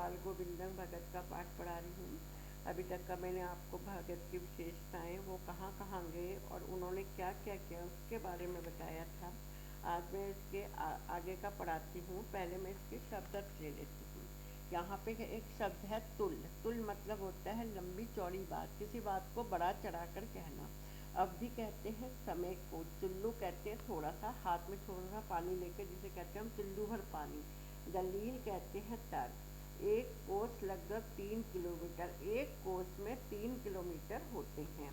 बाल गोविंदम भगत का पाठ पढ़ा रही हूँ। अभी तक का मैंने आपको भगत की विशेषताएं, वो कहाँ कहाँ गए और उन्होंने क्या क्या किया उसके बारे में बताया था। आज मैं इसके आगे का पढ़ाती हूँ। पहले मैं इसके शब्द अर्थ ले लेती हूँ। यहाँ पे एक शब्द है तुल। तुल मतलब होता है लंबी चौड़ी बात, किसी बात को बड़ा चढ़ाकर कहना। अवधि कहते हैं समय को। चुल्लू कहते हैं थोड़ा सा, हाथ में थोड़ा सा पानी लेकर जिसे कहते हैं हम चुल्लू भर पानी। दलील कहते हैं तर्क। एक कोस लगभग 3 किलोमीटर, एक कोस में 3 किलोमीटर होते हैं।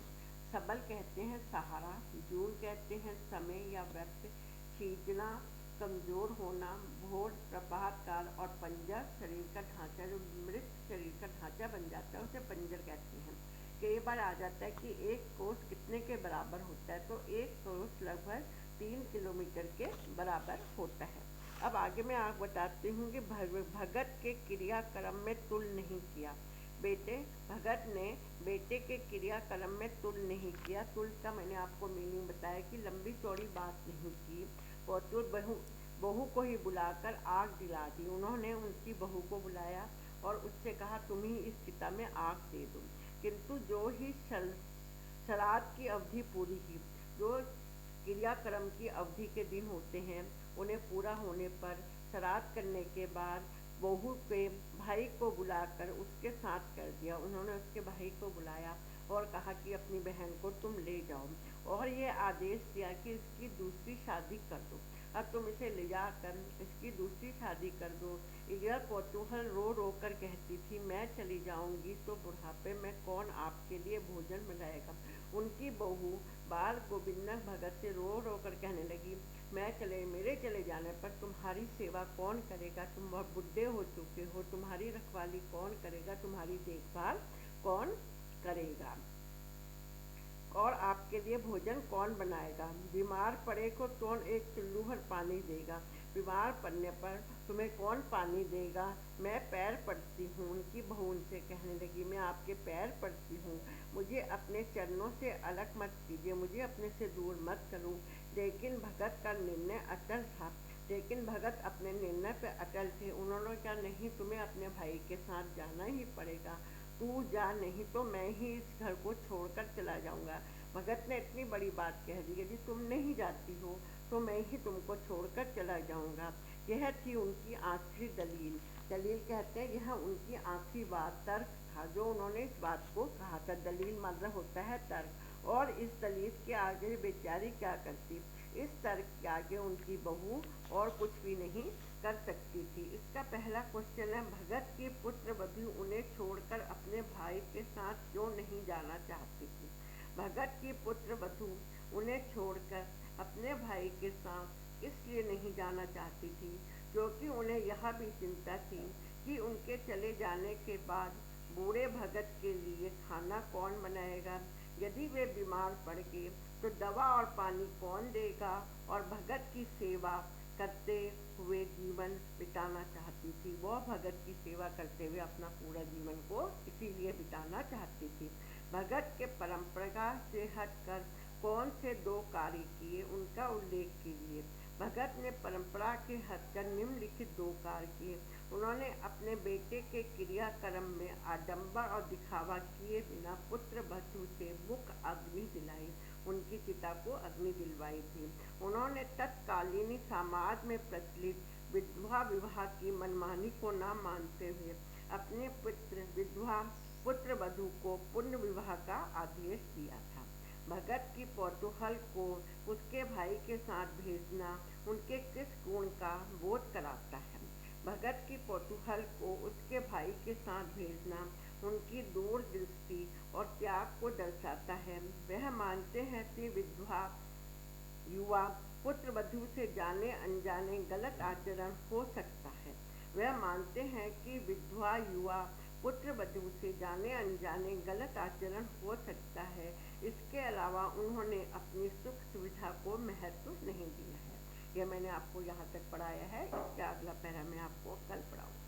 सबल कहते हैं सहारा। जून कहते हैं समय या वक्त। खींचना कमजोर होना। भोर प्रभात काल। और पंजर शरीर का ढांचा, जो मृत शरीर का ढांचा बन जाता है उसे पंजर कहते हैं। कई बार आ जाता है कि एक कोस कितने के बराबर होता है, तो एक कोस लगभग 3 किलोमीटर के बराबर होता है। अब आगे मैं आपको बताती हूँ कि भगत के क्रियाक्रम में तुल नहीं किया। भगत ने बेटे के क्रियाक्रम में तुल नहीं किया। तुल का मैंने आपको मीनिंग बताया कि लंबी चौड़ी बात नहीं की। पौतुल बहू को ही बुलाकर आग दिला दी। उन्होंने उनकी बहू को बुलाया और उससे कहा तुम ही इस चिता में आग दे दो। किंतु जो ही श्राद्ध की अवधि पूरी की, जो क्रियाक्रम की अवधि के दिन होते हैं, उन्हें पूरा होने पर श्राद्ध करने के बाद बहू के भाई को बुलाकर उसके साथ कर दिया। उन्होंने उसके भाई को बुलाया और कहा कि अपनी बहन को तुम ले जाओ, और ये आदेश दिया कि इसकी दूसरी शादी कर दो। अब तुम इसे ले जाकर इसकी दूसरी शादी कर दो। यह कौतूहल रो रो कर कहती थी, मैं चली जाऊंगी तो बुढ़ापे में कौन आपके लिए भोजन बनाएगा। उनकी बहू बाल गोविंद भगत से रो रो कर कहने लगी, मेरे चले जाने पर तुम्हारी सेवा कौन करेगा। तुम बहुत बुढ़े हो चुके हो, तुम्हारी रखवाली कौन करेगा, तुम्हारी देखभाल कौन करेगा, और आपके लिए भोजन कौन बनाएगा। बीमार पड़े को कौन एक चुल्लू भर पानी देगा। बीमार पड़ने पर तुम्हें कौन पानी देगा। मैं पैर पड़ती हूँ। उनकी बहू उनसे कहने लगी, मैं आपके पैर पड़ती हूँ, मुझे अपने चरणों से अलग मत कीजिए, मुझे अपने से दूर मत करो। लेकिन भगत का निर्णय अटल था। लेकिन भगत अपने निर्णय पर अटल थे। उन्होंने कहा, नहीं, तुम्हें अपने भाई के साथ जाना ही पड़ेगा। तू जा, नहीं तो मैं ही इस घर को छोड़कर चला जाऊंगा। भगत ने इतनी बड़ी बात कह दी, यदि तुम नहीं जाती हो तो मैं ही तुमको छोड़कर चला जाऊंगा। यह थी उनकी आखिरी दलील। दलील कहते हैं यह उनकी आखिरी बात, तर्क था जो उन्होंने इस बात को कहा था। दलील मतलब होता है तर्क। और इस दलील के आगे बेचारी क्या करती, इस तर्क के आगे उनकी बहू और कुछ भी नहीं कर सकती थी। इसका पहला क्वेश्चन है, भगत की पुत्र वधू उन्हें छोड़कर अपने भाई के साथ क्यों नहीं जाना चाहती थी। भगत की पुत्र वधू उन्हें छोड़कर अपने भाई के साथ इसलिए नहीं जाना चाहती थी क्योंकि उन्हें यह भी चिंता थी कि उनके चले जाने के बाद बूढ़े भगत के लिए खाना कौन बनाएगा। यदि वे बीमार पड़ गए तो दवा और पानी कौन देगा। और भगत की सेवा करते हुए जीवन बिताना चाहती थी। वह भगत की सेवा करते हुए अपना पूरा जीवन को इसीलिए बिताना चाहती थी। भगत के परंपरा से हटकर कौन से दो कार्य किए, उनका उल्लेख कीजिए। भगत ने परंपरा के हटकर निम्नलिखित दो कार्य किए। उन्होंने अपने बेटे के क्रियाक्रम में आडंबर और दिखावा किए बिना पुत्र वधू से मुख अग्नि दिलाई, उनकी चिता को अग्नि दिलवाई थी। उन्होंने तत्कालीन समाज में प्रचलित विधवा विवाह की मनमानी को न मानते हुए अपने पुत्र वधू को पुण्य विवाह का आदेश दिया था। भगत की कौतूहल को उसके भाई के साथ भेजना उनके किस गुण का बोध कराता है। भगत की कौतूहल को उसके भाई के साथ भेजना उनकी दूरदृष्टि और त्याग को दर्शाता है। वह मानते हैं कि विधवा युवा पुत्र वधू से जाने अनजाने गलत आचरण हो सकता है। वह मानते हैं कि विधवा युवा पुत्र वधू से जाने अनजाने गलत आचरण हो सकता है। इसके अलावा उन्होंने अपनी सुख सुविधा को महत्व नहीं दिया है। यह मैंने आपको यहाँ तक पढ़ाया है। इसका अगला पैरा मैं आपको कल पढ़ाऊँगा।